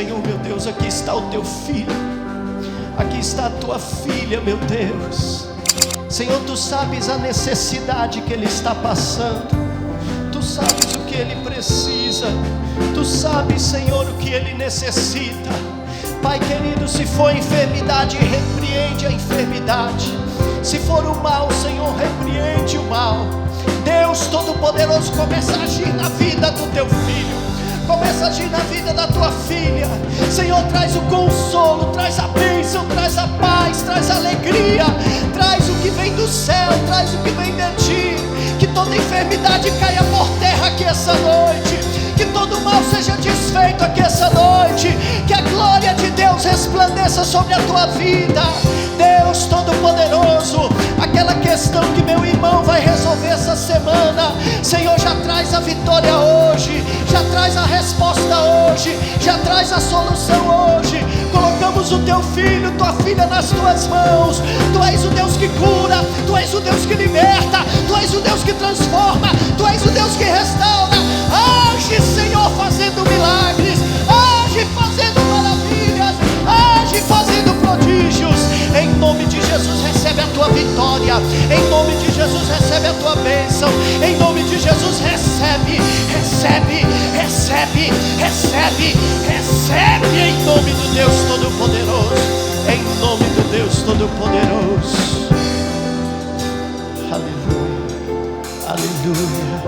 Senhor, meu Deus, aqui está o teu filho, aqui está a tua filha, meu Deus. Senhor, tu sabes a necessidade que ele está passando, tu sabes o que ele precisa, tu sabes, Senhor, o que ele necessita. Pai querido, se for enfermidade, repreende a enfermidade. Se for o mal, Senhor, repreende o mal. Deus Todo-Poderoso, começa a agir na vida do teu filho, começa a agir na vida da tua filha. Senhor, traz o consolo, traz a bênção, traz a paz, traz a alegria, traz o que vem do céu, traz o que vem de ti. Que toda enfermidade caia por terra aqui essa noite, que todo mal seja desfeito aqui essa noite, que a glória de Deus resplandeça sobre a tua vida. Deus Todo-Poderoso, aquela questão que meu irmão vai resolver essa semana, Senhor, já traz a vitória hoje, já traz a resposta hoje, já traz a solução hoje. Colocamos o teu filho, tua filha nas tuas mãos. Tu és o Deus que cura, tu és o Deus que liberta, tu és o Deus que transforma, tu és o Deus que restaura. Age, Senhor, fazendo milagres, age fazendo maravilhas, age fazendo prodígios. Em nome de Jesus, recebe a tua vitória. Em nome de Jesus, recebe a tua bênção. Em nome de Jesus, recebe, recebe, recebe, recebe, recebe. Em nome do Deus Todo-Poderoso, em nome do Deus Todo-Poderoso. Aleluia, aleluia,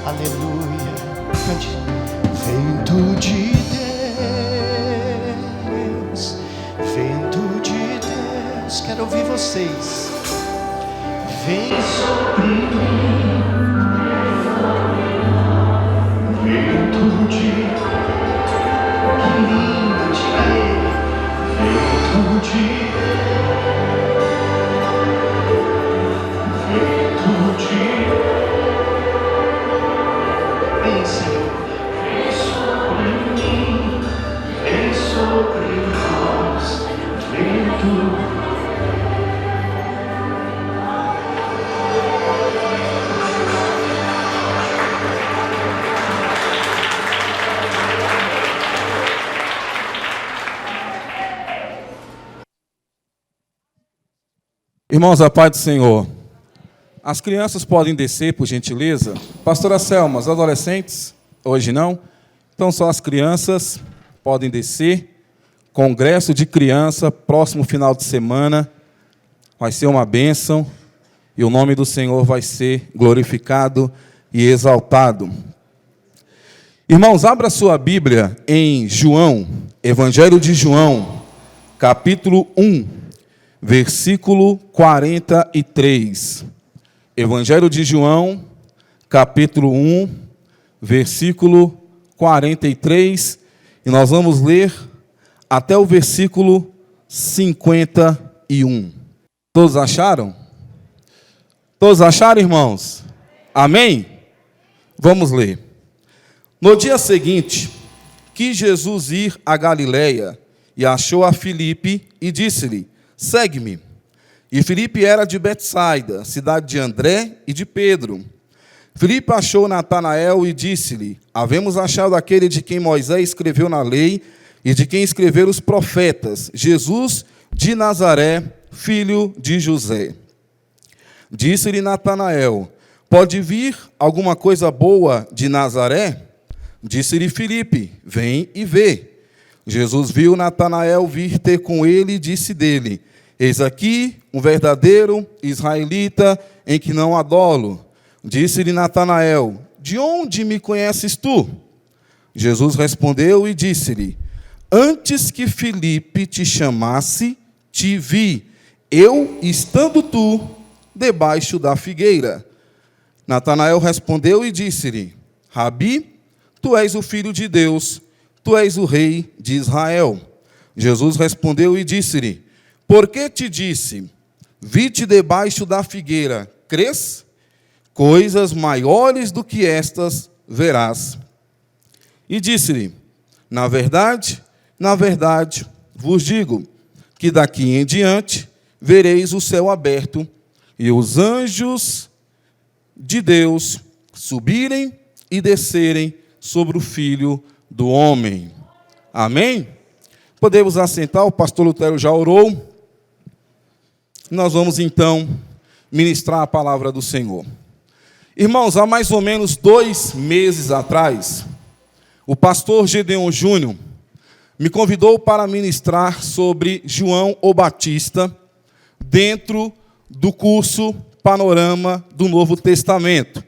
aleluia. Cante. Vento de Deus, vento de Deus. Quero ouvir vocês. Vem sobre mim, vento de Deus, vento de vem, Senhor, vem sobre mim, vem sobre nós, vento. Irmãos, a paz do Senhor. As crianças podem descer, por gentileza. Pastora Selma, os adolescentes, hoje não. Então, só as crianças podem descer. Congresso de criança, próximo final de semana. Vai ser uma bênção. E o nome do Senhor vai ser glorificado e exaltado. Irmãos, abra sua Bíblia em João, Evangelho de João, capítulo 1. Versículo 43. Evangelho de João, capítulo 1, versículo 43. E nós vamos ler até o versículo 51. Todos acharam? Todos acharam, irmãos? Amém? Vamos ler. No dia seguinte, quis Jesus ir a Galiléia, e achou a Filipe, e disse-lhe: segue-me. E Filipe era de Betsaida, cidade de André e de Pedro. Filipe achou Natanael e disse-lhe: havemos achado aquele de quem Moisés escreveu na lei e de quem escreveram os profetas, Jesus de Nazaré, filho de José. Disse-lhe Natanael: pode vir alguma coisa boa de Nazaré? Disse-lhe Filipe: vem e vê. Jesus viu Natanael vir ter com ele e disse dele: eis aqui um verdadeiro israelita em que não há dolo. Disse-lhe Natanael: de onde me conheces tu? Jesus respondeu e disse-lhe: antes que Filipe te chamasse, te vi, eu estando tu debaixo da figueira. Natanael respondeu e disse-lhe: Rabi, tu és o Filho de Deus, tu és o Rei de Israel. Jesus respondeu e disse-lhe: por que te disse, vi-te debaixo da figueira, crês? Coisas maiores do que estas verás. E disse-lhe: na verdade, vos digo, que daqui em diante vereis o céu aberto e os anjos de Deus subirem e descerem sobre o Filho do Homem. Amém? Podemos assentar, o pastor Lutero já orou. Nós vamos então ministrar a palavra do Senhor. Irmãos, há mais ou menos 2 meses atrás, o pastor Gedeon Júnior me convidou para ministrar sobre João o Batista dentro do curso Panorama do Novo Testamento.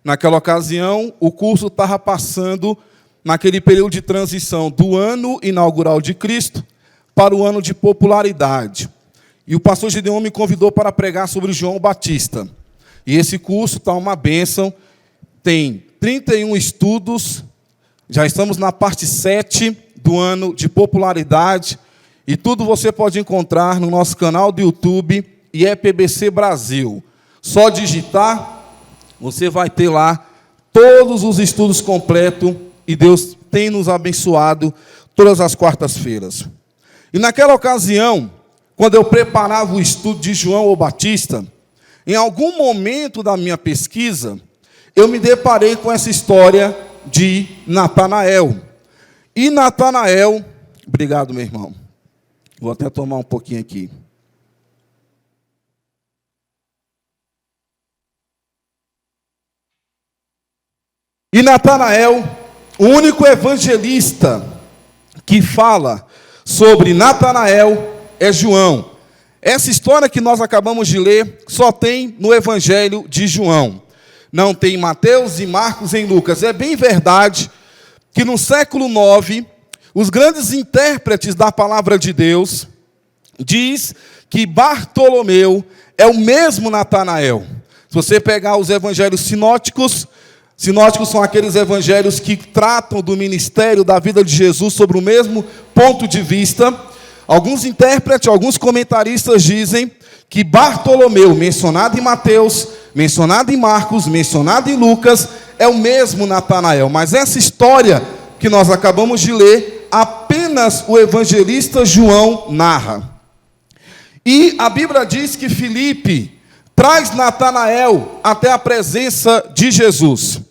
Naquela ocasião, o curso estava passando naquele período de transição do ano inaugural de Cristo para o ano de popularidade. E o pastor Gedeon me convidou para pregar sobre João Batista. E esse curso está uma bênção, tem 31 estudos, já estamos na parte 7 do ano de popularidade, e tudo você pode encontrar no nosso canal do YouTube, IEPBC Brasil. Só digitar, você vai ter lá todos os estudos completos, e Deus tem nos abençoado todas as quartas-feiras. E naquela ocasião, quando eu preparava o estudo de João o Batista, em algum momento da minha pesquisa, eu me deparei com essa história de Natanael. E Natanael, obrigado, meu irmão. Vou até tomar um pouquinho aqui. E Natanael, o único evangelista que fala sobre Natanael é João. Essa história que nós acabamos de ler só tem no Evangelho de João. Não tem em Mateus, em Marcos, em Lucas. É bem verdade que no século IX, os grandes intérpretes da palavra de Deus diz que Bartolomeu é o mesmo Natanael. Se você pegar os evangelhos sinóticos são aqueles evangelhos que tratam do ministério, da vida de Jesus, sobre o mesmo ponto de vista. Alguns intérpretes, alguns comentaristas dizem que Bartolomeu, mencionado em Mateus, mencionado em Marcos, mencionado em Lucas, é o mesmo Natanael. Mas essa história que nós acabamos de ler, apenas o evangelista João narra. E a Bíblia diz que Filipe traz Natanael até a presença de Jesus.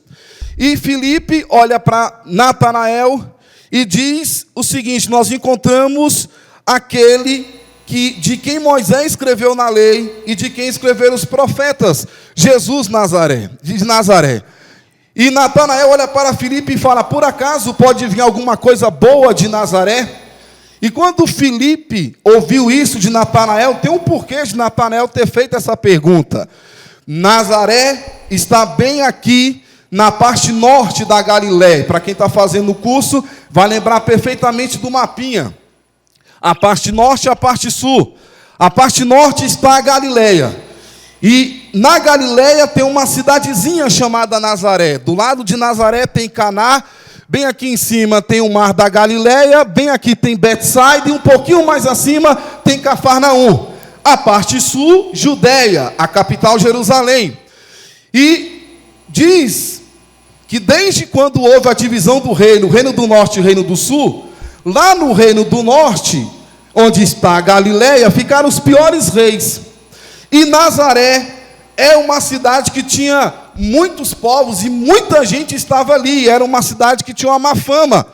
E Filipe olha para Natanael e diz o seguinte: nós encontramos aquele de quem Moisés escreveu na lei e de quem escreveram os profetas, Jesus de Nazaré. E Natanael olha para Filipe e fala: por acaso pode vir alguma coisa boa de Nazaré? E quando Filipe ouviu isso de Natanael, tem um porquê de Natanael ter feito essa pergunta. Nazaré está bem aqui na parte norte da Galileia. Para quem está fazendo o curso, vai lembrar perfeitamente do mapinha. A parte norte e a parte sul. A parte norte está a Galileia. E na Galileia tem uma cidadezinha chamada Nazaré. Do lado de Nazaré tem Caná. Bem aqui em cima tem o mar da Galileia. Bem aqui tem Betsaida. E um pouquinho mais acima tem Cafarnaum. A parte sul, Judeia, a capital Jerusalém. E diz que desde quando houve a divisão do reino, o reino do norte e o reino do sul, lá no reino do norte, onde está a Galileia, ficaram os piores reis. E Nazaré é uma cidade que tinha muitos povos e muita gente estava ali. Era uma cidade que tinha uma má fama.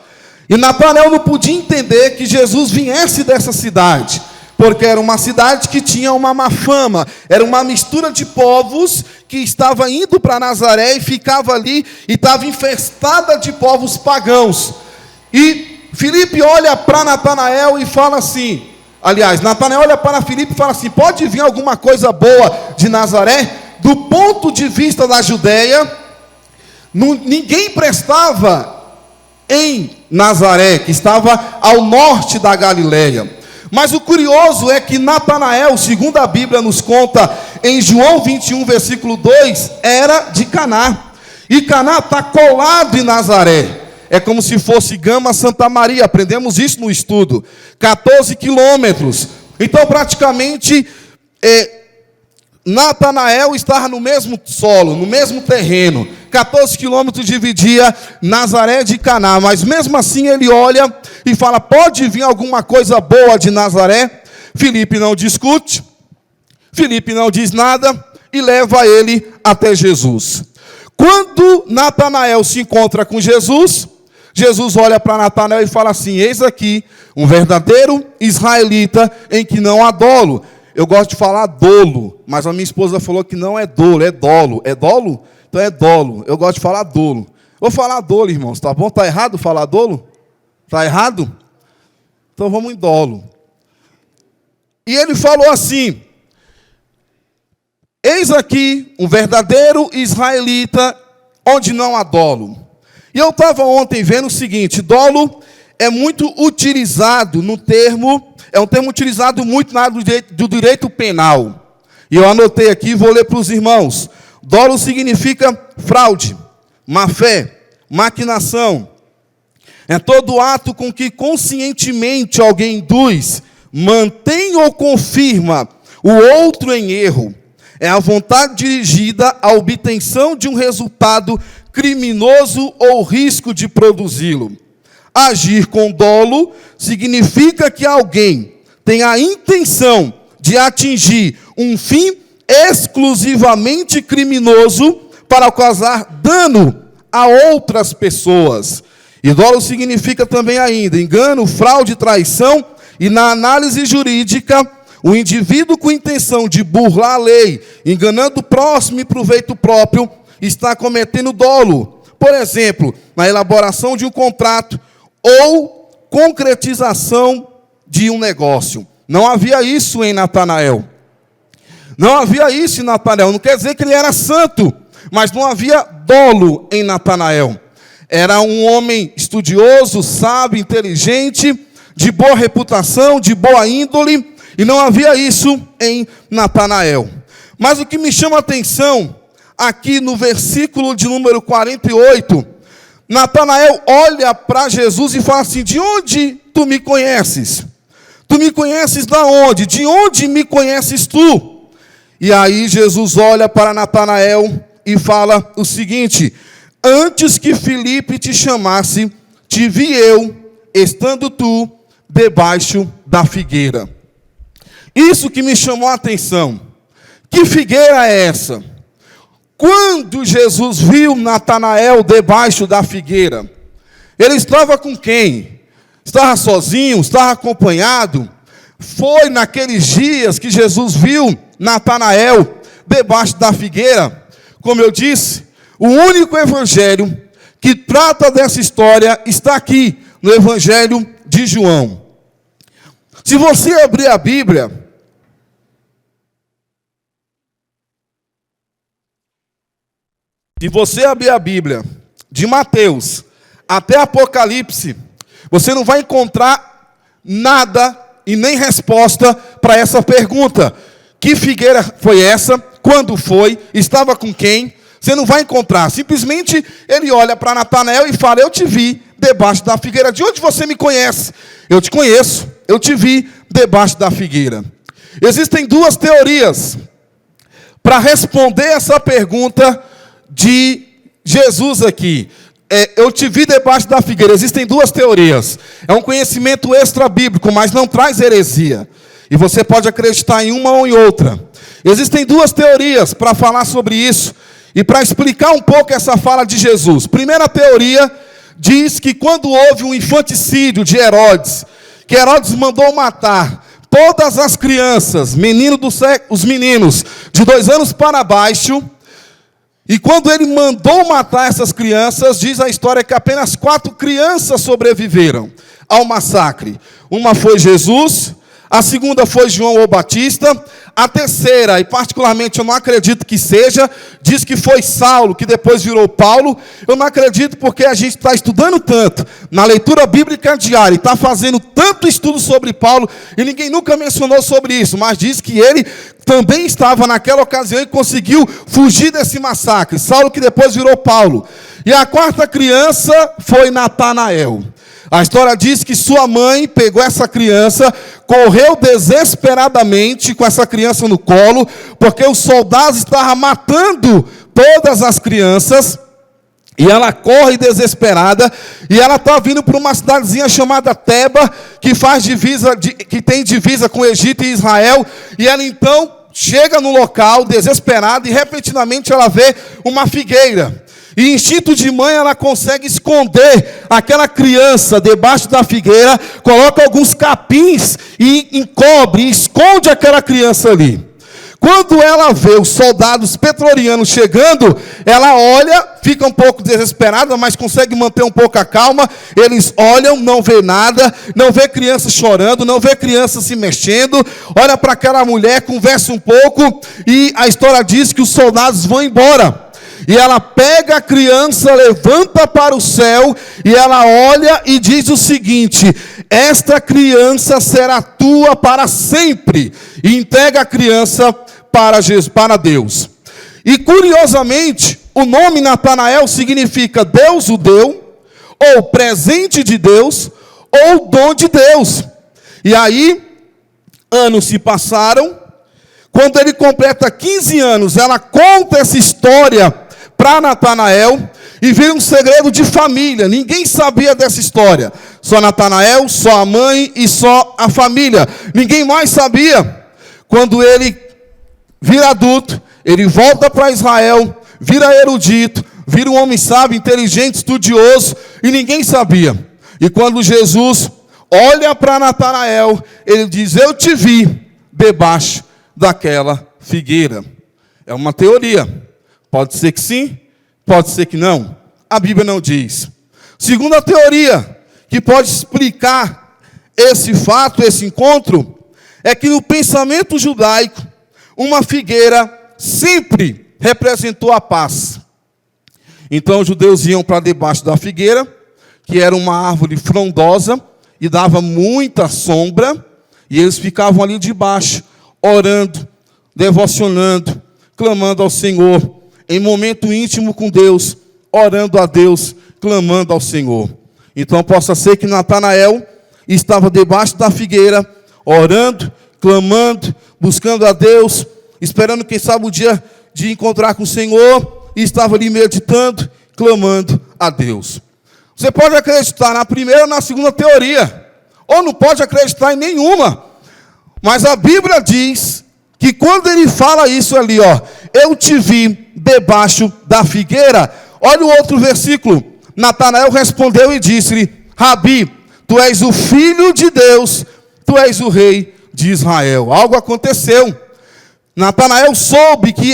E Natanael não podia entender que Jesus viesse dessa cidade, porque era uma cidade que tinha uma má fama. Era uma mistura de povos que estava indo para Nazaré e ficava ali e estava infestada de povos pagãos. E Filipe olha para Natanael e fala assim, aliás, Natanael olha para Filipe e fala assim: pode vir alguma coisa boa de Nazaré? Do ponto de vista da Judeia, ninguém prestava em Nazaré, que estava ao norte da Galileia. Mas o curioso é que Natanael, segundo a Bíblia nos conta, em João 21, versículo 2, era de Caná. E Caná está colado em Nazaré. É como se fosse Gama Santa Maria, aprendemos isso no estudo. 14 quilômetros. Então, praticamente, Natanael estava no mesmo solo, no mesmo terreno. 14 quilômetros dividia Nazaré de Caná. Mas mesmo assim ele olha e fala: pode vir alguma coisa boa de Nazaré? Filipe não discute, Filipe não diz nada e leva ele até Jesus. Quando Natanael se encontra com Jesus, Jesus olha para Natanael e fala assim: eis aqui um verdadeiro israelita em que não há dolo. Eu gosto de falar dolo, mas a minha esposa falou que não é dolo, é dolo. É dolo? Então é dolo. Eu gosto de falar dolo. Vou falar dolo, irmãos, tá bom? Tá errado falar dolo? Tá errado? Então vamos em dolo. E ele falou assim: eis aqui um verdadeiro israelita onde não há dolo. E eu estava ontem vendo o seguinte: dolo é muito utilizado no termo, é um termo utilizado muito na área do direito penal. E eu anotei aqui e vou ler para os irmãos. Dolo significa fraude, má-fé, maquinação. É todo ato com que conscientemente alguém induz, mantém ou confirma o outro em erro. É a vontade dirigida à obtenção de um resultado criminoso ou risco de produzi-lo. Agir com dolo significa que alguém tem a intenção de atingir um fim exclusivamente criminoso para causar dano a outras pessoas. E dolo significa também ainda engano, fraude, traição, e na análise jurídica, o indivíduo com intenção de burlar a lei, enganando o próximo em proveito próprio, está cometendo dolo. Por exemplo, na elaboração de um contrato ou concretização de um negócio. Não havia isso em Natanael. Não havia isso em Natanael. Não quer dizer que ele era santo, mas não havia dolo em Natanael. Era um homem estudioso, sábio, inteligente, de boa reputação, de boa índole, e não havia isso em Natanael. Mas o que me chama a atenção, aqui no versículo de número 48, Natanael olha para Jesus e fala assim: de onde tu me conheces? Tu me conheces da onde? De onde me conheces tu? E aí Jesus olha para Natanael e fala o seguinte: antes que Filipe te chamasse, te vi eu, estando tu debaixo da figueira. Isso que me chamou a atenção. Que figueira é essa? Quando Jesus viu Natanael debaixo da figueira, ele estava com quem? Estava sozinho? Estava acompanhado? Foi naqueles dias que Jesus viu Natanael debaixo da figueira? Como eu disse, o único evangelho que trata dessa história está aqui, no Evangelho de João. Se você abrir a Bíblia, de Mateus até Apocalipse, você não vai encontrar nada e nem resposta para essa pergunta. Que figueira foi essa? Quando foi? Estava com quem? Você não vai encontrar. Simplesmente ele olha para Natanael e fala: eu te vi debaixo da figueira. De onde você me conhece? Eu te conheço, eu te vi debaixo da figueira. Existem duas teorias para responder essa pergunta de Jesus aqui. Eu te vi debaixo da figueira. Existem duas teorias. É um conhecimento extra-bíblico, mas não traz heresia. E você pode acreditar em uma ou em outra. Existem duas teorias para falar sobre isso e para explicar um pouco essa fala de Jesus. Primeira teoria diz que quando houve um infanticídio de Herodes, que Herodes mandou matar todas as crianças, os meninos de 2 anos para baixo, e quando ele mandou matar essas crianças, diz a história que apenas 4 crianças sobreviveram ao massacre. Uma foi Jesus, a segunda foi João o Batista, a terceira, e particularmente eu não acredito que seja, diz que foi Saulo, que depois virou Paulo. Eu não acredito porque a gente está estudando tanto na leitura bíblica diária, está fazendo tanto estudo sobre Paulo, e ninguém nunca mencionou sobre isso, mas diz que ele também estava naquela ocasião e conseguiu fugir desse massacre. Saulo que depois virou Paulo. E a 4ª criança foi Natanael. A história diz que sua mãe pegou essa criança, correu desesperadamente com essa criança no colo, porque os soldados estavam matando todas as crianças, e ela corre desesperada, e ela está vindo para uma cidadezinha chamada Teba, que tem divisa com o Egito e Israel, e ela então chega no local desesperada, e repentinamente ela vê uma figueira. E instinto de mãe, ela consegue esconder aquela criança debaixo da figueira, coloca alguns capins e encobre, esconde aquela criança ali. Quando ela vê os soldados pretorianos chegando, ela olha, fica um pouco desesperada, mas consegue manter um pouco a calma. Eles olham, não vê nada, não vê criança chorando, não vê criança se mexendo. Olha para aquela mulher, conversa um pouco, e a história diz que os soldados vão embora. E ela pega a criança, levanta para o céu, e ela olha e diz o seguinte: esta criança será tua para sempre. E entrega a criança para Deus. E curiosamente, o nome Natanael significa Deus o deu, ou presente de Deus, ou dom de Deus. E aí, anos se passaram. Quando ele completa 15 anos, ela conta essa história para Natanael, e vira um segredo de família. Ninguém sabia dessa história. Só Natanael, só a mãe e só a família. Ninguém mais sabia. Quando ele vira adulto, ele volta para Israel, vira erudito, vira um homem sábio, inteligente, estudioso, e ninguém sabia. E quando Jesus olha para Natanael, ele diz: eu te vi debaixo daquela figueira. É uma teoria. Pode ser que sim, pode ser que não. A Bíblia não diz. Segunda teoria, que pode explicar esse fato, esse encontro, é que no pensamento judaico, uma figueira sempre representou a paz. Então os judeus iam para debaixo da figueira, que era uma árvore frondosa e dava muita sombra, e eles ficavam ali debaixo, orando, devocionando, clamando ao Senhor, em momento íntimo com Deus, orando a Deus, clamando ao Senhor. Então possa ser que Natanael estava debaixo da figueira, orando, clamando, buscando a Deus, esperando, quem sabe, o dia de encontrar com o Senhor, e estava ali meditando, clamando a Deus. Você pode acreditar na primeira ou na segunda teoria, ou não pode acreditar em nenhuma, mas a Bíblia diz que quando ele fala isso ali, ó, eu te vi debaixo da figueira, olha o outro versículo. Natanael respondeu e disse-lhe: Rabi, tu és o Filho de Deus, tu és o Rei de Israel. Algo aconteceu. Natanael soube que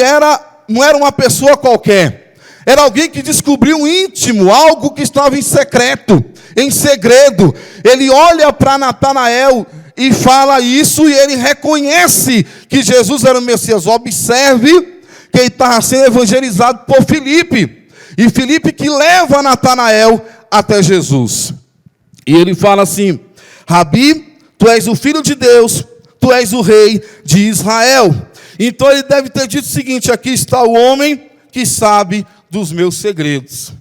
não era uma pessoa qualquer, era alguém que descobriu um íntimo, algo que estava em secreto, em segredo. Ele olha para Natanael e fala isso, e ele reconhece que Jesus era o Messias. Observe que ele estava sendo evangelizado por Filipe, e Filipe que leva Natanael até Jesus. E ele fala assim: Rabi, tu és o Filho de Deus, tu és o Rei de Israel. Então ele deve ter dito o seguinte: aqui está o homem que sabe dos meus segredos.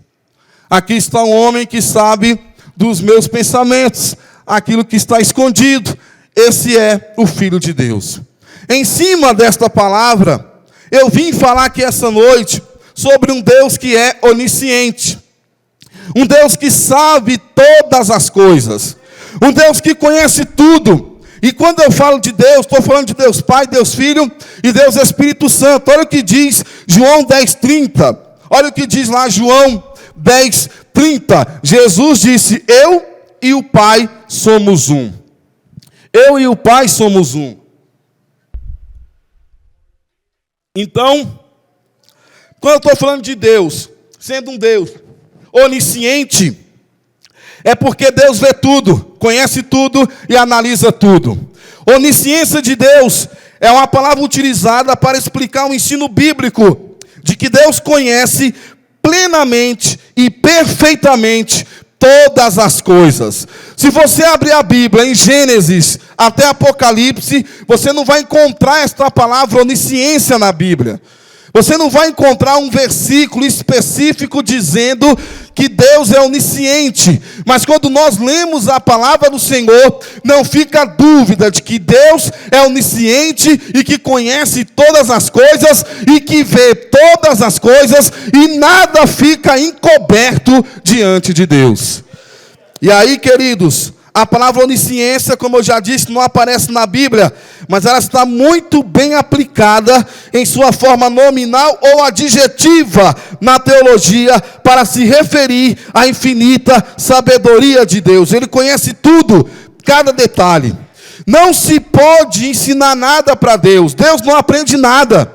Aqui está um homem que sabe dos meus pensamentos, aquilo que está escondido. Esse é o Filho de Deus. Em cima desta palavra, eu vim falar aqui essa noite sobre um Deus que é onisciente, um Deus que sabe todas as coisas, um Deus que conhece tudo. E quando eu falo de Deus, estou falando de Deus Pai, Deus Filho e Deus Espírito Santo. Olha o que diz João 10:30. Olha o que diz lá João 10:30. Jesus disse: eu e o Pai somos um. Eu e o Pai somos um. Então, quando eu estou falando de Deus, sendo um Deus onisciente, é porque Deus vê tudo, conhece tudo e analisa tudo. Onisciência de Deus é uma palavra utilizada para explicar um ensino bíblico de que Deus conhece plenamente e perfeitamente todas as coisas. Se você abrir a Bíblia em Gênesis até Apocalipse, você não vai encontrar esta palavra onisciência na Bíblia. Você não vai encontrar um versículo específico dizendo que Deus é onisciente. Mas quando nós lemos a palavra do Senhor, não fica dúvida de que Deus é onisciente e que conhece todas as coisas e que vê todas as coisas, e nada fica encoberto diante de Deus. E aí, queridos, A palavra onisciência, como eu já disse, não aparece na Bíblia, mas ela está muito bem aplicada em sua forma nominal ou adjetiva na teologia para se referir à infinita sabedoria de Deus. Ele conhece tudo, cada detalhe. Não se pode ensinar nada para Deus. Deus não aprende nada.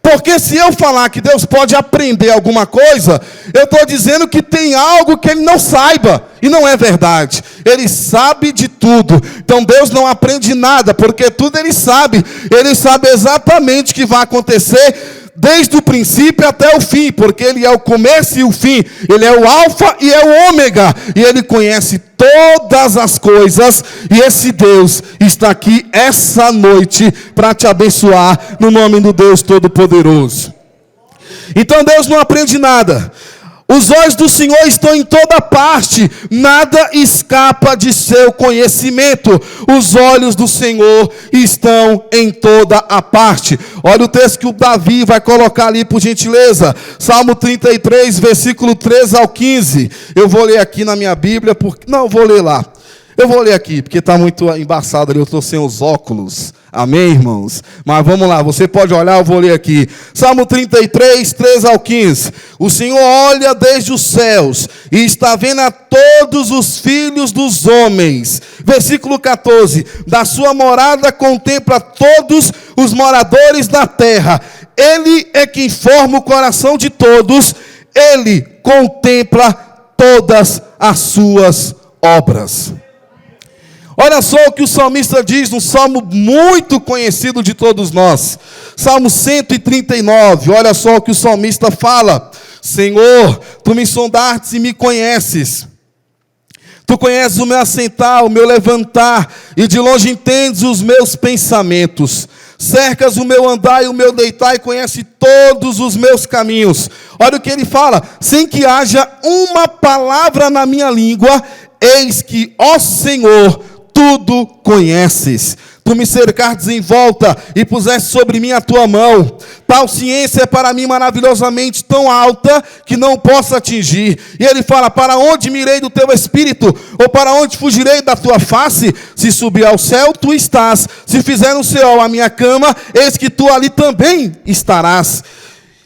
Porque se eu falar que Deus pode aprender alguma coisa, eu estou dizendo que tem algo que Ele não saiba. E não é verdade. Ele sabe de tudo. Então Deus não aprende nada, porque tudo Ele sabe. Ele sabe exatamente o que vai acontecer desde o princípio até o fim, porque Ele é o começo e o fim. Ele é o alfa e é o ômega. E Ele conhece todas as coisas. E esse Deus está aqui essa noite para te abençoar no nome do Deus Todo-Poderoso. Então Deus não aprende nada. Os olhos do Senhor estão em toda parte, nada escapa de seu conhecimento. Os olhos do Senhor estão em toda a parte. Olha o texto que o Davi vai colocar ali, por gentileza. Salmo 33, versículo 13 ao 15. Eu vou ler aqui na minha Bíblia, não, eu vou ler lá. Eu vou ler aqui, porque está muito embaçado ali, eu estou sem os óculos. Amém, irmãos? Mas vamos lá, você pode olhar, eu vou ler aqui. Salmo 33, 13 ao 15. O Senhor olha desde os céus e está vendo a todos os filhos dos homens. Versículo 14. Da sua morada contempla todos os moradores da terra. Ele é quem forma o coração de todos. Ele contempla todas as suas obras. Olha só o que o salmista diz num salmo muito conhecido de todos nós. Salmo 139, olha só o que o salmista fala. Senhor, tu me sondastes e me conheces. Tu conheces o meu assentar, o meu levantar, e de longe entendes os meus pensamentos. Cercas o meu andar e o meu deitar e conhece todos os meus caminhos. Olha o que ele fala. Sem que haja uma palavra na minha língua, eis que, ó Senhor, tudo conheces. Tu me cercastes em volta e puseste sobre mim a tua mão. Tal ciência é para mim maravilhosamente tão alta que não posso atingir. E ele fala, para onde me irei do teu espírito? Ou para onde fugirei da tua face? Se subir ao céu, tu estás. Se fizer no céu a minha cama, eis que tu ali também estarás.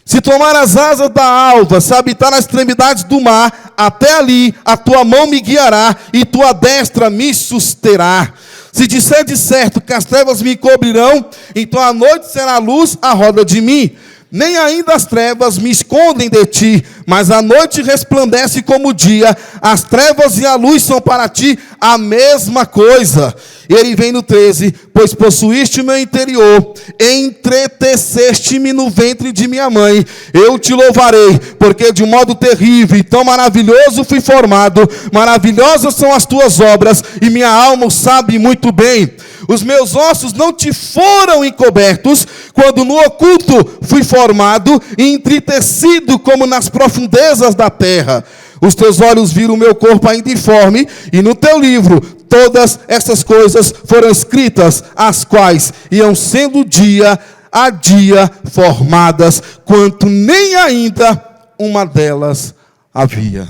Se tomar as asas da alva, se habitar nas extremidades do mar, até ali a tua mão me guiará e tua destra me susterá. Se disser de certo que as trevas me cobrirão, então a noite será luz à roda de mim. Nem ainda as trevas me escondem de ti, mas a noite resplandece como o dia. As trevas e a luz são para ti a mesma coisa. Ele vem no 13, pois possuíste o meu interior, entreteceste-me no ventre de minha mãe. Eu te louvarei, porque de um modo terrível e tão maravilhoso fui formado. Maravilhosas são as tuas obras, e minha alma o sabe muito bem. Os meus ossos não te foram encobertos, quando no oculto fui formado e entretecido como nas profundezas da terra. Os teus olhos viram o meu corpo ainda informe, e no teu livro todas essas coisas foram escritas, as quais iam sendo dia a dia formadas, quanto nem ainda uma delas havia.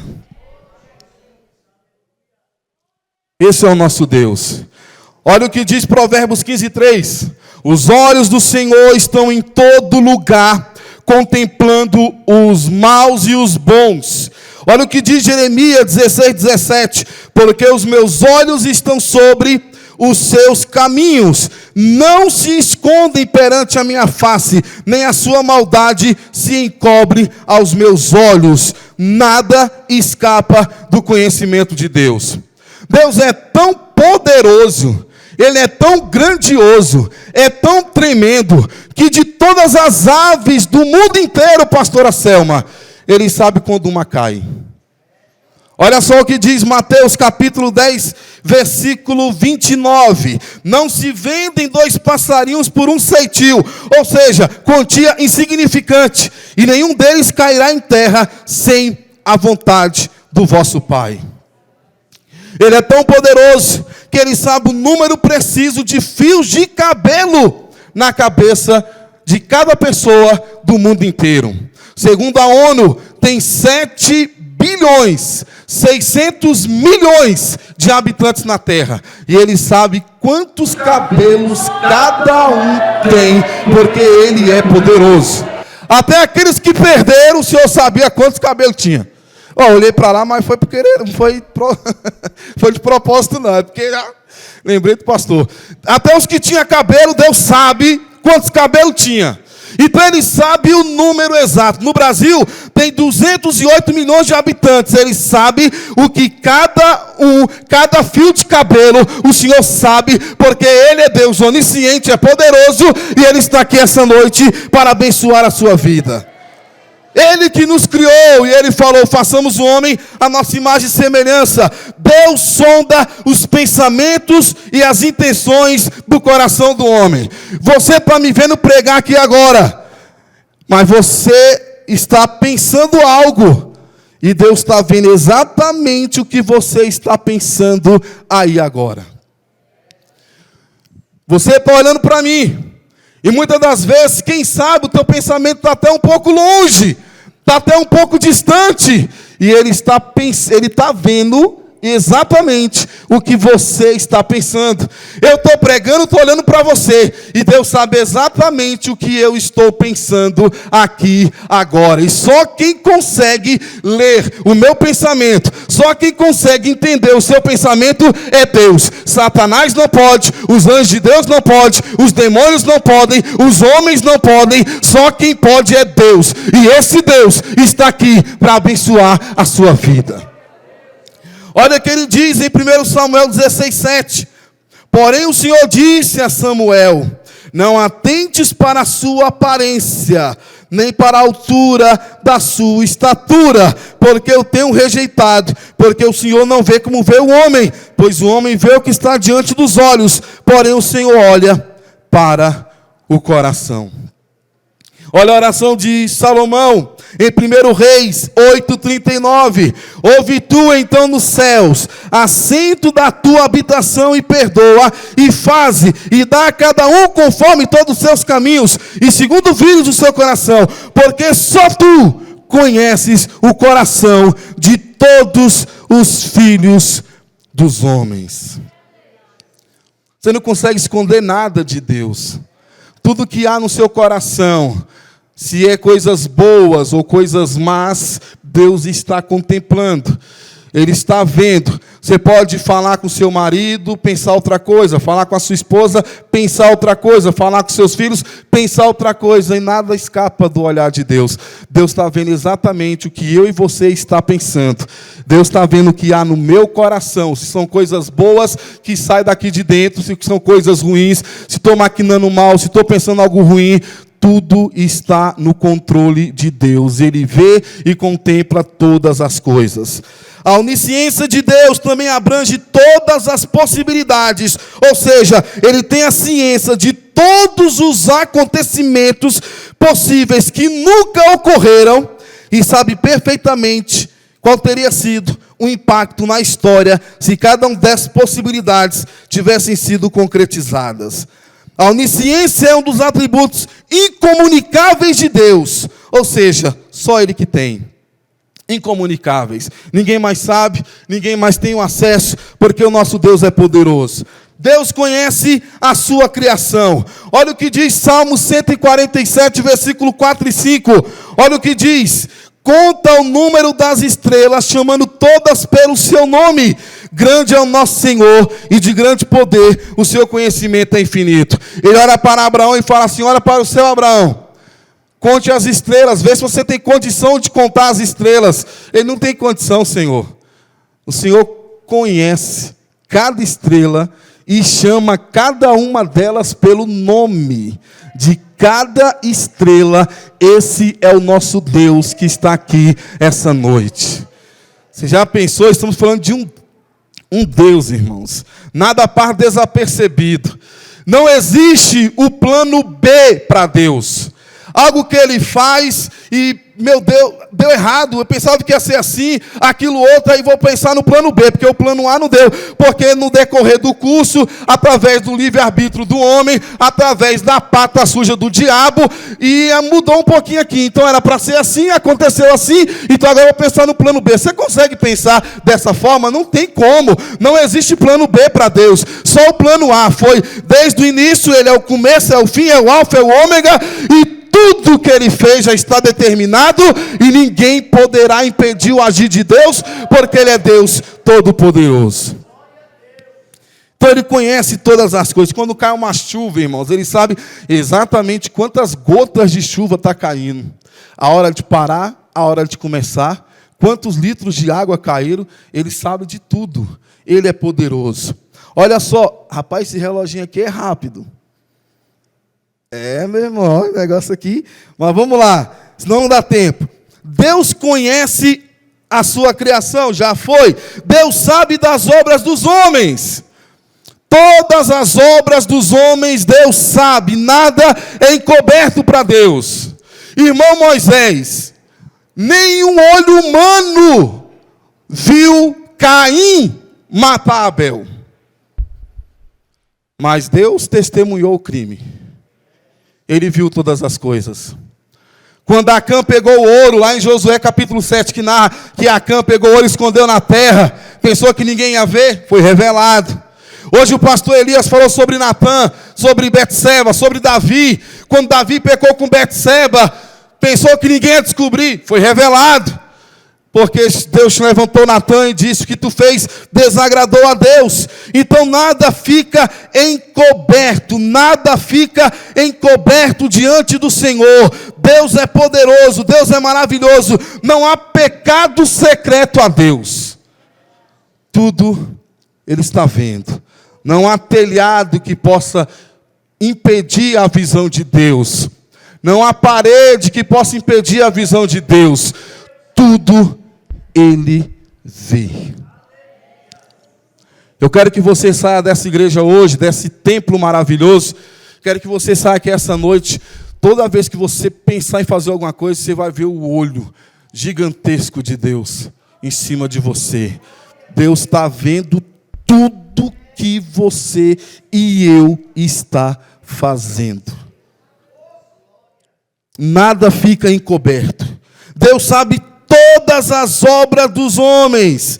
Esse é o nosso Deus. Olha o que diz Provérbios 15:3. Os olhos do Senhor estão em todo lugar, contemplando os maus e os bons. Olha o que diz Jeremias 16:17. Porque os meus olhos estão sobre os seus caminhos, não se escondem perante a minha face, nem a sua maldade se encobre aos meus olhos. Nada escapa do conhecimento de Deus. Deus é tão poderoso, Ele é tão grandioso, é tão tremendo, que de todas as aves do mundo inteiro, pastora Selma, Ele sabe quando uma cai. Olha só o que diz Mateus capítulo 10, versículo 29. Não se vendem 2 passarinhos por um ceitil, ou seja, quantia insignificante, e nenhum deles cairá em terra sem a vontade do vosso Pai. Ele é tão poderoso que Ele sabe o número preciso de fios de cabelo na cabeça de cada pessoa do mundo inteiro. Segundo a ONU, tem 7 bilhões, 600 milhões de habitantes na terra. E ele sabe quantos cabelos cada um tem, porque ele é poderoso. Até aqueles que perderam, o Senhor sabia quantos cabelos tinha. Olhei para lá, mas foi por querer, não foi de propósito não, é porque lembrei do pastor. Até os que tinham cabelo, Deus sabe quantos cabelos tinha. Então ele sabe o número exato. No Brasil tem 208 milhões de habitantes. Ele sabe o que cada fio de cabelo, o Senhor sabe, porque Ele é Deus onisciente, é poderoso, e Ele está aqui essa noite para abençoar a sua vida. Ele que nos criou, e Ele falou, façamos o homem a nossa imagem e semelhança. Deus sonda os pensamentos e as intenções do coração do homem. Você está me vendo pregar aqui agora, mas você está pensando algo, e Deus está vendo exatamente o que você está pensando aí agora. Você está olhando para mim, e muitas das vezes, quem sabe, o teu pensamento está até um pouco longe, está até um pouco distante, e Ele está vendo exatamente o que você está pensando. Eu estou pregando, estou olhando para você, e Deus sabe exatamente o que eu estou pensando aqui agora. E só quem consegue ler o meu pensamento, só quem consegue entender o seu pensamento é Deus. Satanás não pode, os anjos de Deus não podem, os demônios não podem, os homens não podem, só quem pode é Deus. E esse Deus está aqui para abençoar a sua vida. Olha o que ele diz em 1 Samuel 16:7. Porém o Senhor disse a Samuel: não atentes para a sua aparência, nem para a altura da sua estatura, porque eu tenho rejeitado, porque o Senhor não vê como vê o homem, pois o homem vê o que está diante dos olhos, porém o Senhor olha para o coração. Olha a oração de Salomão, em 1 Reis 8:39. Ouve tu então nos céus, assento da tua habitação, e perdoa, e faze, e dá a cada um conforme todos os seus caminhos, e segundo filhos do seu coração, porque só tu conheces o coração de todos os filhos dos homens. Você não consegue esconder nada de Deus. Tudo que há no seu coração, se é coisas boas ou coisas más, Deus está contemplando. Ele está vendo. Você pode falar com seu marido, pensar outra coisa. Falar com a sua esposa, pensar outra coisa. Falar com seus filhos, pensar outra coisa. E nada escapa do olhar de Deus. Deus está vendo exatamente o que eu e você está pensando. Deus está vendo o que há no meu coração. Se são coisas boas que saem daqui de dentro. Se são coisas ruins. Se estou maquinando mal. Se estou pensando algo ruim. Tudo está no controle de Deus. Ele vê e contempla todas as coisas. A onisciência de Deus também abrange todas as possibilidades. Ou seja, Ele tem a ciência de todos os acontecimentos possíveis que nunca ocorreram. E sabe perfeitamente qual teria sido o impacto na história se cada uma dessas possibilidades tivessem sido concretizadas. A onisciência é um dos atributos incomunicáveis de Deus. Ou seja, só Ele que tem. Incomunicáveis. Ninguém mais sabe, ninguém mais tem o acesso, porque o nosso Deus é poderoso. Deus conhece a sua criação. Olha o que diz Salmo 147, versículo 4 e 5. Olha o que diz: conta o número das estrelas, chamando todas pelo seu nome. Grande é o nosso Senhor, e de grande poder o seu conhecimento é infinito. Ele olha para Abraão e fala assim: olha para o céu, Abraão, conte as estrelas, vê se você tem condição de contar as estrelas. Ele não tem condição, Senhor. O Senhor conhece cada estrela e chama cada uma delas pelo nome de cada estrela. Esse é o nosso Deus que está aqui essa noite. Você já pensou? Estamos falando de um Deus, irmãos. Nada passa desapercebido. Não existe o plano B para Deus. Algo que Ele faz e meu Deus, deu errado, eu pensava que ia ser assim, aquilo outro, aí vou pensar no plano B, porque o plano A não deu. Porque no decorrer do curso, através do livre-arbítrio do homem, através da pata suja do diabo, e mudou um pouquinho aqui. Então era para ser assim, aconteceu assim, então agora eu vou pensar no plano B. Você consegue pensar dessa forma? Não tem como. Não existe plano B para Deus. Só o plano A foi, desde o início, ele é o começo, é o fim, é o alfa, é o ômega, e tudo que ele fez já está determinado, e ninguém poderá impedir o agir de Deus, porque ele é Deus Todo-Poderoso. Então ele conhece todas as coisas. Quando cai uma chuva, irmãos, ele sabe exatamente quantas gotas de chuva está caindo. A hora de parar, a hora de começar, quantos litros de água caíram, ele sabe de tudo. Ele é poderoso. Olha só, rapaz, esse reloginho aqui é rápido. Meu irmão, o negócio aqui. Mas vamos lá, senão não dá tempo. Deus conhece a sua criação, já foi. Deus sabe das obras dos homens. Todas as obras dos homens Deus sabe. Nada é encoberto para Deus. Irmão Moisés, nenhum olho humano viu Caim matar Abel. Mas Deus testemunhou o crime. Ele viu todas as coisas. Quando Acã pegou o ouro, lá em Josué capítulo 7, que narra que Acã pegou o ouro e escondeu na terra, pensou que ninguém ia ver, foi revelado. Hoje o pastor Elias falou sobre Natã, sobre Betseba, sobre Davi. Quando Davi pecou com Betseba, pensou que ninguém ia descobrir, foi revelado. Porque Deus te levantou Natã e disse: o que tu fez desagradou a Deus. Então nada fica encoberto, nada fica encoberto diante do Senhor. Deus é poderoso, Deus é maravilhoso. Não há pecado secreto a Deus. Tudo Ele está vendo. Não há telhado que possa impedir a visão de Deus. Não há parede que possa impedir a visão de Deus. Tudo Ele vê. Eu quero que você saia dessa igreja hoje, desse templo maravilhoso. Quero que você saia aqui essa noite. Toda vez que você pensar em fazer alguma coisa, você vai ver o olho gigantesco de Deus em cima de você. Deus está vendo tudo que você e eu está fazendo. Nada fica encoberto. Deus sabe todas as obras dos homens.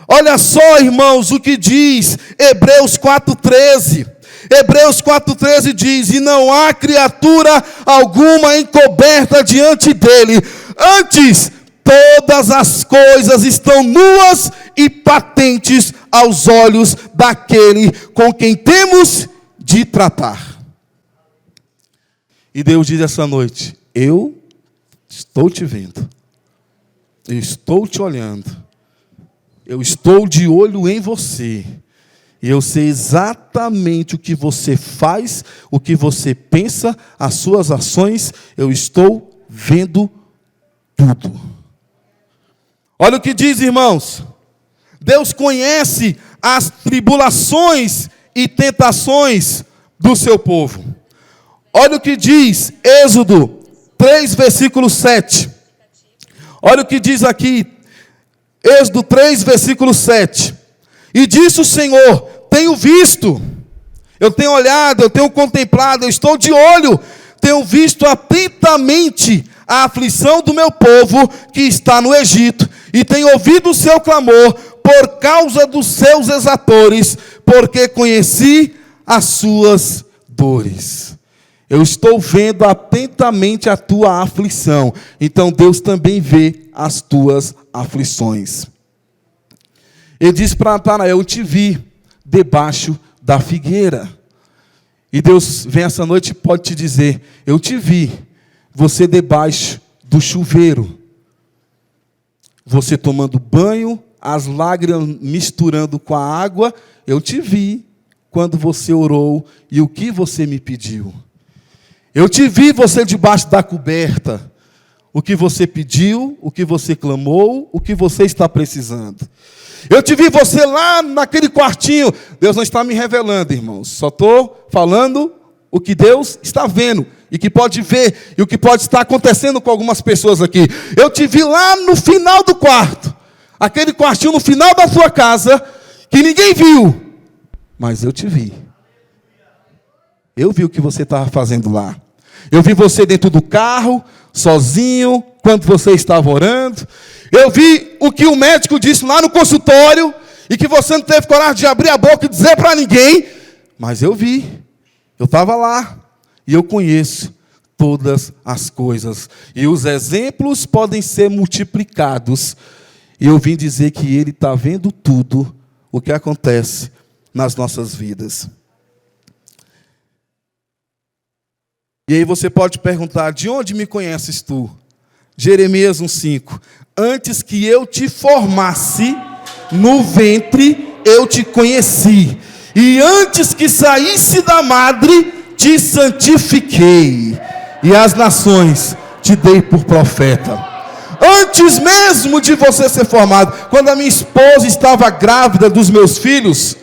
Olha só, irmãos, o que diz Hebreus 4:13. Hebreus 4:13 diz: e não há criatura alguma encoberta diante dele. Antes, todas as coisas estão nuas e patentes aos olhos daquele com quem temos de tratar. E Deus diz essa noite: eu estou te vendo. Eu estou te olhando. Eu estou de olho em você. E eu sei exatamente o que você faz, o que você pensa, as suas ações. Eu estou vendo tudo. Olha o que diz, irmãos. Deus conhece as tribulações e tentações do seu povo. Olha o que diz Êxodo 3, versículo 7. Olha o que diz aqui, Êxodo 3, versículo 7. E disse o Senhor: tenho visto, eu tenho olhado, eu tenho contemplado, eu estou de olho, tenho visto atentamente a aflição do meu povo que está no Egito, e tenho ouvido o seu clamor por causa dos seus exatores, porque conheci as suas dores. Eu estou vendo atentamente a tua aflição. Então Deus também vê as tuas aflições. Ele diz para Natanael: eu te vi debaixo da figueira. E Deus vem essa noite e pode te dizer: eu te vi, você debaixo do chuveiro. Você tomando banho, as lágrimas misturando com a água. Eu te vi quando você orou e o que você me pediu. Eu te vi você debaixo da coberta. O que você pediu, o que você clamou, o que você está precisando. Eu te vi você lá naquele quartinho. Deus não está me revelando, irmãos. Só estou falando o que Deus está vendo. e que pode ver, e o que pode estar acontecendo com algumas pessoas aqui. Eu te vi lá no final do quarto, aquele quartinho no final da sua casa, que ninguém viu, mas eu te vi. Eu vi o que você estava fazendo lá. Eu vi você dentro do carro, sozinho, quando você estava orando. Eu vi o que o médico disse lá no consultório, e que você não teve coragem de abrir a boca e dizer para ninguém, mas eu vi. Eu estava lá, e eu conheço todas as coisas. E os exemplos podem ser multiplicados. E eu vim dizer que Ele está vendo tudo o que acontece nas nossas vidas. E aí você pode perguntar, de onde me conheces tu? Jeremias 1,5. Antes que eu te formasse no ventre, eu te conheci. E antes que saísse da madre, te santifiquei. E as nações te dei por profeta. Antes mesmo de você ser formado, quando a minha esposa estava grávida dos meus filhos,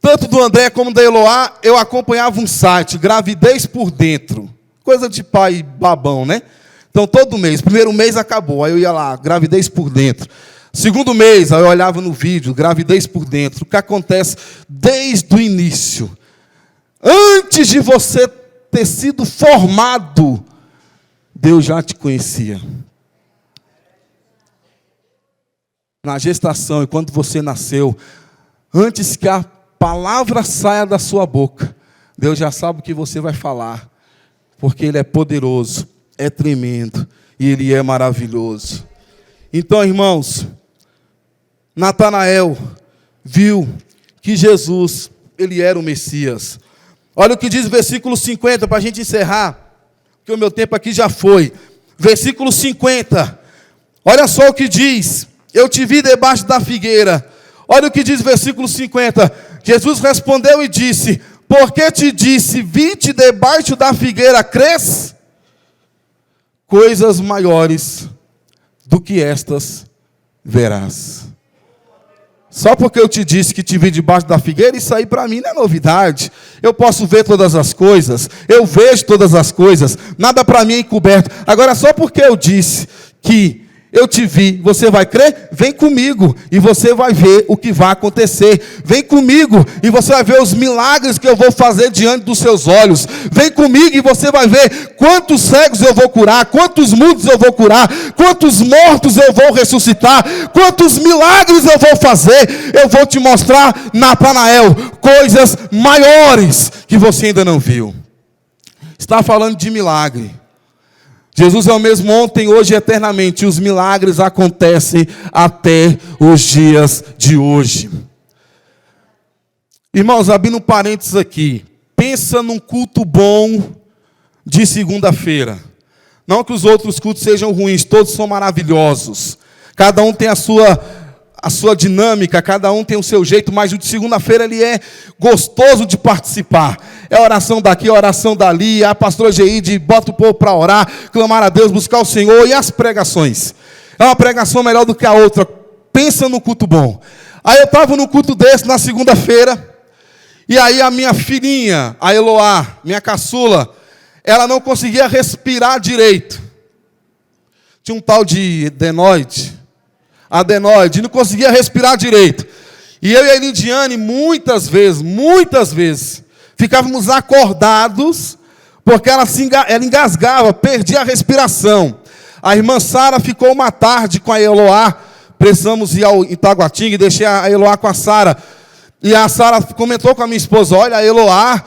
tanto do André como da Eloá, eu acompanhava um site, Gravidez por Dentro. Coisa de pai babão, né? Então, todo mês, primeiro mês acabou, aí eu ia lá, Gravidez por Dentro. Segundo mês, aí eu olhava no vídeo, Gravidez por Dentro. O que acontece desde o início. Antes de você ter sido formado, Deus já te conhecia. Na gestação, e quando você nasceu, antes que a palavra saia da sua boca, Deus já sabe o que você vai falar, porque Ele é poderoso, é tremendo, e Ele é maravilhoso. Então, irmãos, Natanael viu que Jesus, Ele era o Messias. Olha o que diz o versículo 50, para a gente encerrar, porque o meu tempo aqui já foi. Versículo 50, olha só o que diz: eu te vi debaixo da figueira. Olha o que diz o versículo 50. Jesus respondeu e disse: por que te disse, vi-te debaixo da figueira, crês? Coisas maiores do que estas verás. Só porque eu te disse que te vi debaixo da figueira, isso aí para mim não é novidade. Eu posso ver todas as coisas, eu vejo todas as coisas, nada para mim é encoberto. Agora, só porque eu disse que eu te vi, você vai crer? Vem comigo e você vai ver o que vai acontecer. Vem comigo e você vai ver os milagres que eu vou fazer diante dos seus olhos. Vem comigo e você vai ver quantos cegos eu vou curar, quantos mudos eu vou curar, quantos mortos eu vou ressuscitar, quantos milagres eu vou fazer. Eu vou te mostrar, Natanael, coisas maiores que você ainda não viu. Está falando de milagre. Jesus é o mesmo ontem, hoje e eternamente. E os milagres acontecem até os dias de hoje. Irmãos, abrindo um parênteses aqui. Pensa num culto bom de segunda-feira. Não que os outros cultos sejam ruins, todos são maravilhosos. Cada um tem a sua dinâmica, cada um tem o seu jeito, mas o de segunda-feira ele é gostoso de participar. É oração daqui, oração dali, a pastora Geide bota o povo para orar, clamar a Deus, buscar o Senhor, e as pregações. É uma pregação melhor do que a outra. Pensa no culto bom. Aí eu estava num culto desse na segunda-feira, e aí a minha filhinha, a Eloá, minha caçula, ela não conseguia respirar direito. Tinha um tal de adenoide, não conseguia respirar direito. E eu e a Lidiane, muitas vezes, ficávamos acordados, porque ela engasgava, perdia a respiração. A irmã Sara ficou uma tarde com a Eloá, precisamos ir ao Itaguatinga e deixei a Eloá com a Sara. E a Sara comentou com a minha esposa: olha, a Eloá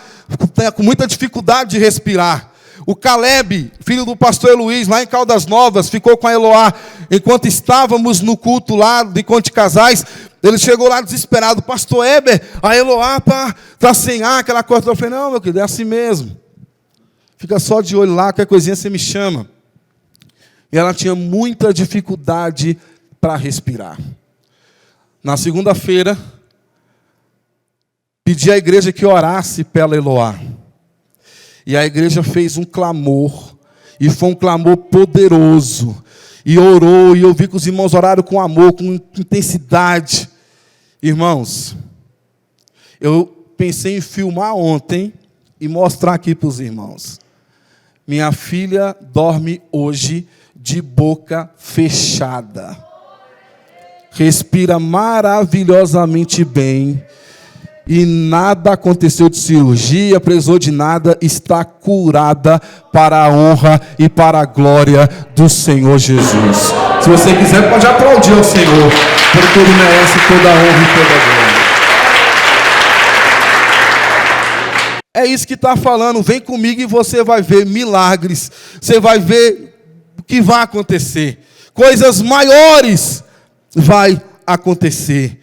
tem com muita dificuldade de respirar. O Caleb, filho do pastor Luiz, lá em Caldas Novas, ficou com a Eloá. Enquanto estávamos no culto lá de Conte Casais, ele chegou lá desesperado: pastor Heber, a Eloá está sem ar, aquela coisa. Eu falei: não, meu querido, é assim mesmo. Fica só de olho lá, qualquer coisinha você me chama. E ela tinha muita dificuldade para respirar. Na segunda-feira, pedi à igreja que orasse pela Eloá. E a igreja fez um clamor, e foi um clamor poderoso, e orou, e eu vi que os irmãos oraram com amor, com intensidade. Irmãos, eu pensei em filmar ontem, e mostrar aqui para os irmãos. minha filha dorme hoje de boca fechada. Respira maravilhosamente bem. E nada aconteceu de cirurgia, precisou de nada, está curada para a honra e para a glória do Senhor Jesus. Se você quiser, pode aplaudir ao Senhor, porque Ele merece toda a honra e toda a glória. É isso que está falando, vem comigo e você vai ver milagres, você vai ver o que vai acontecer, coisas maiores vai acontecer,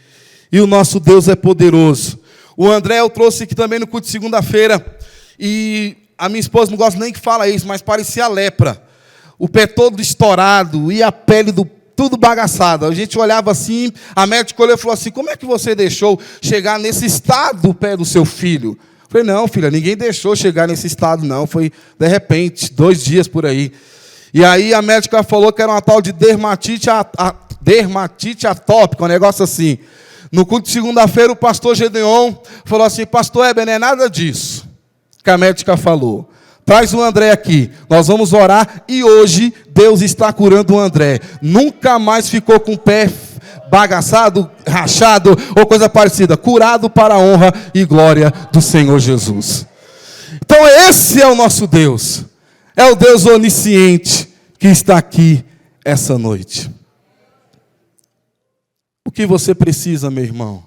e o nosso Deus é poderoso. O André eu trouxe aqui também no culto de segunda-feira, e a minha esposa não gosta nem que fala isso, mas parecia lepra, o pé todo estourado, e a pele tudo bagaçado. A gente olhava assim, a médica olhou e falou assim: como é que você deixou chegar nesse estado o pé do seu filho? Eu falei: não, filha, ninguém deixou chegar nesse estado, não, foi de repente, 2 dias por aí. E aí a médica falou que era uma tal de dermatite atópica, um negócio assim. No culto de segunda-feira, o pastor Gedeon falou assim: pastor Heber, não é nada disso que a médica falou. Traz o André aqui, nós vamos orar, e hoje Deus está curando o André. Nunca mais ficou com o pé bagaçado, rachado ou coisa parecida. Curado para a honra e glória do Senhor Jesus. Então esse é o nosso Deus. É o Deus onisciente que está aqui essa noite. O que você precisa, meu irmão?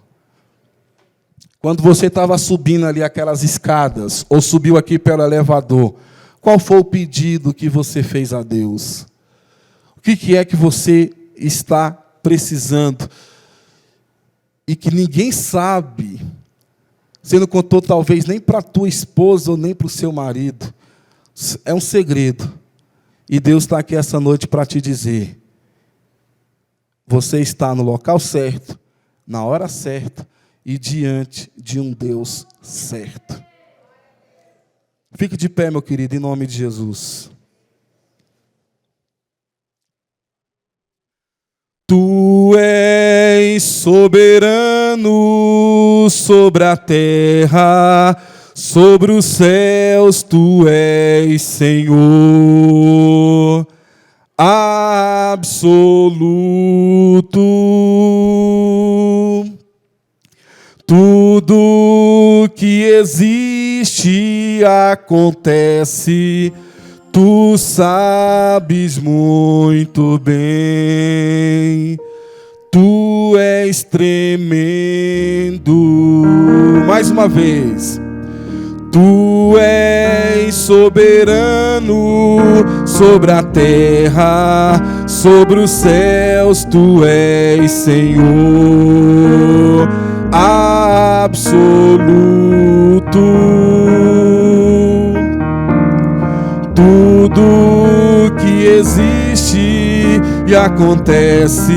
Quando você estava subindo ali aquelas escadas, ou subiu aqui pelo elevador, qual foi o pedido que você fez a Deus? O que é que você está precisando? E que ninguém sabe, você não contou talvez nem para a tua esposa ou nem para o seu marido. É um segredo. E Deus está aqui essa noite para te dizer: você está no local certo, na hora certa e diante de um Deus certo. Fique de pé, meu querido, em nome de Jesus. Tu és soberano sobre a terra, sobre os céus tu és Senhor absoluto. Tudo que existe acontece, tu sabes muito bem. Tu és tremendo. Mais uma vez. Tu és soberano sobre a terra, sobre os céus tu és Senhor absoluto. Tudo que existe e acontece,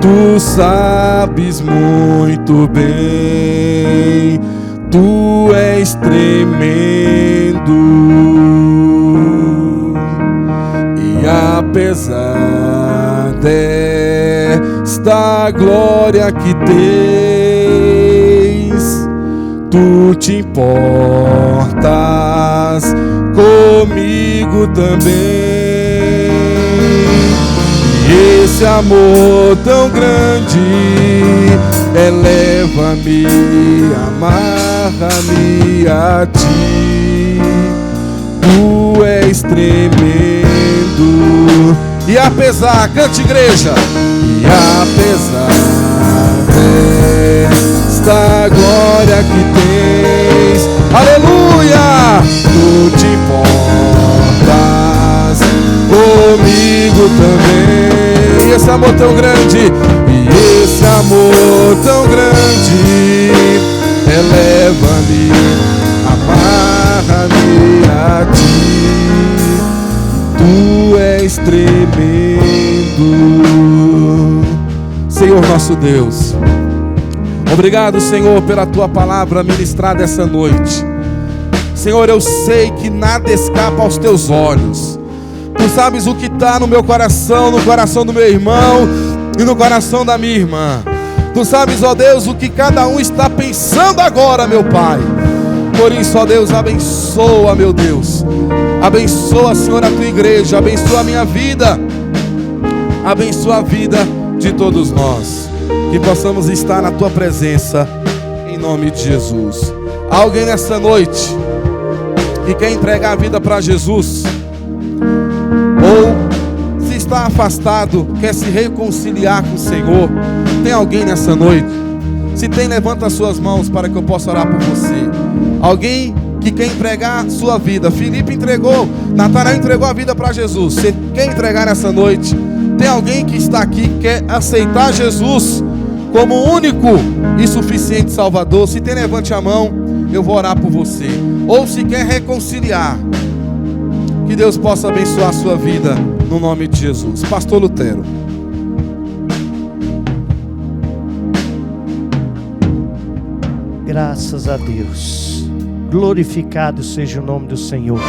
tu sabes muito bem. Tu és tremendo, e apesar desta glória que tens, tu te importas comigo também. E esse amor tão grande eleva-me, amarra-me a ti. Tu és tremendo. E apesar, cante igreja. E apesar desta glória que tens, aleluia, tu te importas comigo também. E esse amor tão grande, e esse amor tão grande, eleva-me, amarra-me a ti. Tu és tremendo. Senhor nosso Deus, obrigado, Senhor, pela tua palavra ministrada essa noite. Senhor, eu sei que nada escapa aos teus olhos. Tu sabes o que está no meu coração, no coração do meu irmão e no coração da minha irmã. Tu sabes, ó Deus, o que cada um está pensando agora, meu Pai. Por isso, ó Deus, abençoa, meu Deus, Abençoa, Senhor, a tua igreja. Abençoa a minha vida. Abençoa a vida de todos nós. Que possamos estar na tua presença, em nome de Jesus. Há alguém nessa noite que quer entregar a vida para Jesus, ou se está afastado, quer se reconciliar com o Senhor? Tem alguém nessa noite? Se tem, levanta as suas mãos para que eu possa orar por você. Alguém que quer entregar sua vida? Felipe entregou, Natanael entregou a vida para Jesus. Você quer entregar nessa noite? Tem alguém que está aqui que quer aceitar Jesus como único e suficiente Salvador? Se tem, levante a mão, eu vou orar por você. Ou se quer reconciliar, que Deus possa abençoar a sua vida no nome de Jesus. Pastor Lutero. Graças a Deus. Glorificado seja o nome do Senhor.